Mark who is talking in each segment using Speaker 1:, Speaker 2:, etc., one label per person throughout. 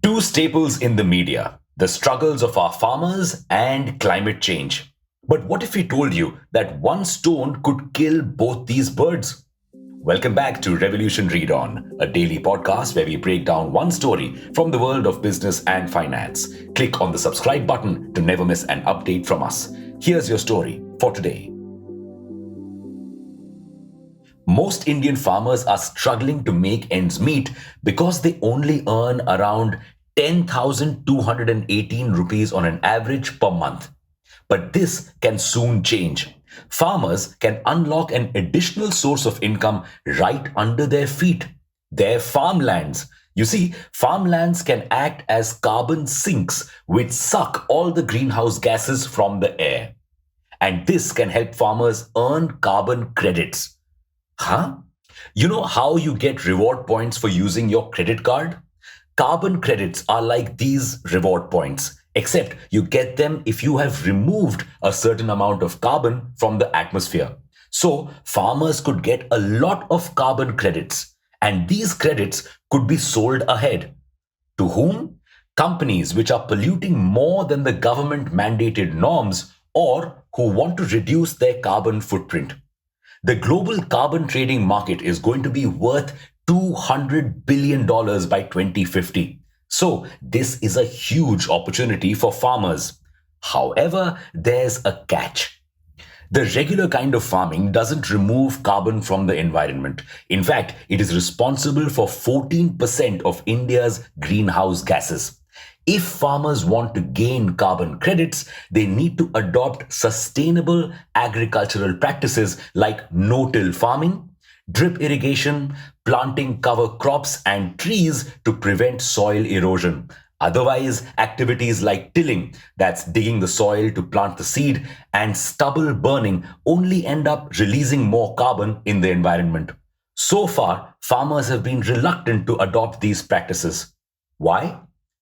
Speaker 1: Two staples in the media: the struggles of our farmers and climate change. But what if we told you that one stone could kill both these birds? Welcome back to Revolution Read On, a daily podcast where we break down one story from the world of business and finance. Click on the subscribe button to never miss an update from us. Here's your story for today. Most Indian farmers are struggling to make ends meet because they only earn around 10,218 rupees on an average per month. But this can soon change. Farmers can unlock an additional source of income right under their feet: their farmlands. You see, farmlands can act as carbon sinks which suck all the greenhouse gases from the air. And this can help farmers earn carbon credits. Huh? You know how you get reward points for using your credit card? Carbon credits are like these reward points, except you get them if you have removed a certain amount of carbon from the atmosphere. So, farmers could get a lot of carbon credits, and these credits could be sold ahead. To whom? Companies which are polluting more than the government mandated norms or who want to reduce their carbon footprint. The global carbon trading market is going to be worth $200 billion by 2050. So, this is a huge opportunity for farmers. However, there's a catch. The regular kind of farming doesn't remove carbon from the environment. In fact, it is responsible for 14% of India's greenhouse gases. If farmers want to gain carbon credits, they need to adopt sustainable agricultural practices like no-till farming, drip irrigation, planting cover crops and trees to prevent soil erosion. Otherwise, activities like tilling, that's digging the soil to plant the seed, and stubble burning only end up releasing more carbon in the environment. So far, farmers have been reluctant to adopt these practices. Why?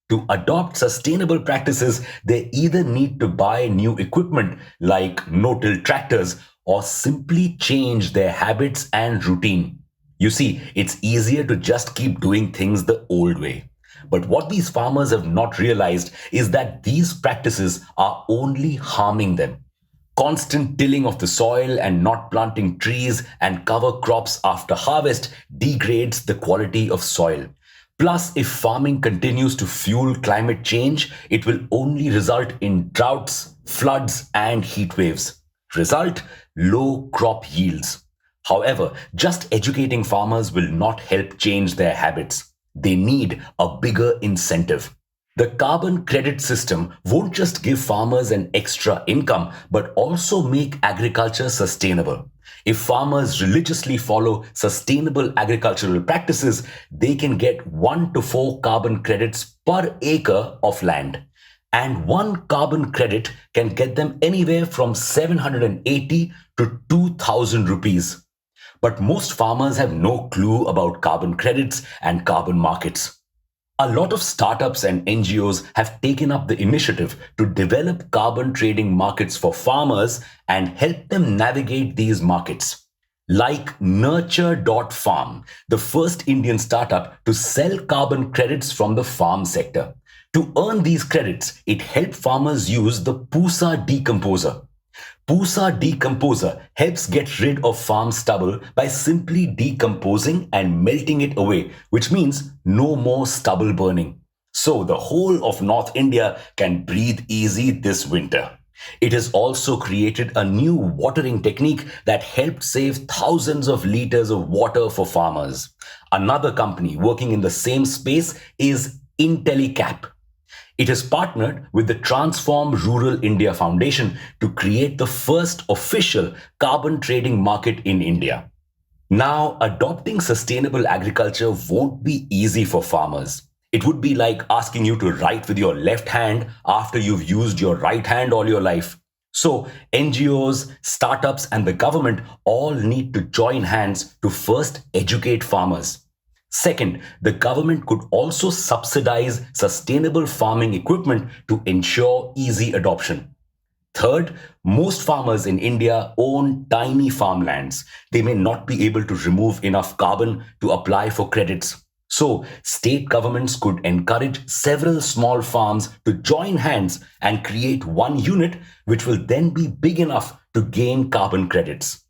Speaker 1: To adopt sustainable practices, they either need to buy new equipment like no-till tractors or simply change their habits and routine. You see, it's easier to just keep doing things the old way. But what these farmers have not realized is that these practices are only harming them. Constant tilling of the soil and not planting trees and cover crops after harvest degrades the quality of soil. Plus, if farming continues to fuel climate change, it will only result in droughts, floods, and heat waves. Result: low crop yields. However, just educating farmers will not help change their habits. They need a bigger incentive. The carbon credit system won't just give farmers an extra income, but also make agriculture sustainable. If farmers religiously follow sustainable agricultural practices, they can get 1 to 4 carbon credits per acre of land. And one carbon credit can get them anywhere from 780 to 2000 rupees. But most farmers have no clue about carbon credits and carbon markets. A lot of startups and NGOs have taken up the initiative to develop carbon trading markets for farmers and help them navigate these markets. Like Nurture.farm, the first Indian startup to sell carbon credits from the farm sector. To earn these credits, it helped farmers use the Pusa decomposer. Pusa decomposer helps get rid of farm stubble by simply decomposing and melting it away, which means no more stubble burning. So the whole of North India can breathe easy this winter. It has also created a new watering technique that helped save thousands of liters of water for farmers. Another company working in the same space is Intellicap. It has partnered with the Transform Rural India Foundation to create the first official carbon trading market in India. Now, adopting sustainable agriculture won't be easy for farmers. It would be like asking you to write with your left hand after you've used your right hand all your life. So, NGOs, startups, and the government all need to join hands to first educate farmers. Second, the government could also subsidize sustainable farming equipment to ensure easy adoption. Third, most farmers in India own tiny farmlands. They may not be able to remove enough carbon to apply for credits. So, state governments could encourage several small farms to join hands and create one unit, which will then be big enough to gain carbon credits.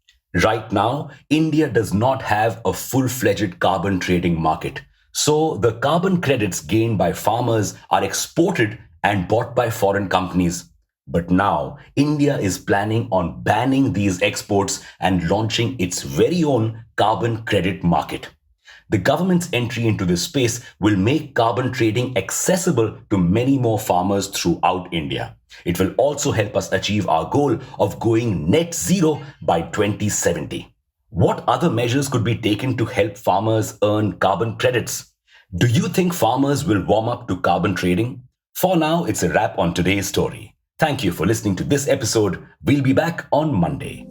Speaker 1: Right now, India does not have a full fledged carbon trading market. So, the carbon credits gained by farmers are exported and bought by foreign companies. But now, India is planning on banning these exports and launching its very own carbon credit market. The government's entry into this space will make carbon trading accessible to many more farmers throughout India. It will also help us achieve our goal of going net zero by 2070. What other measures could be taken to help farmers earn carbon credits? Do you think farmers will warm up to carbon trading? For now, it's a wrap on today's story. Thank you for listening to this episode. We'll be back on Monday.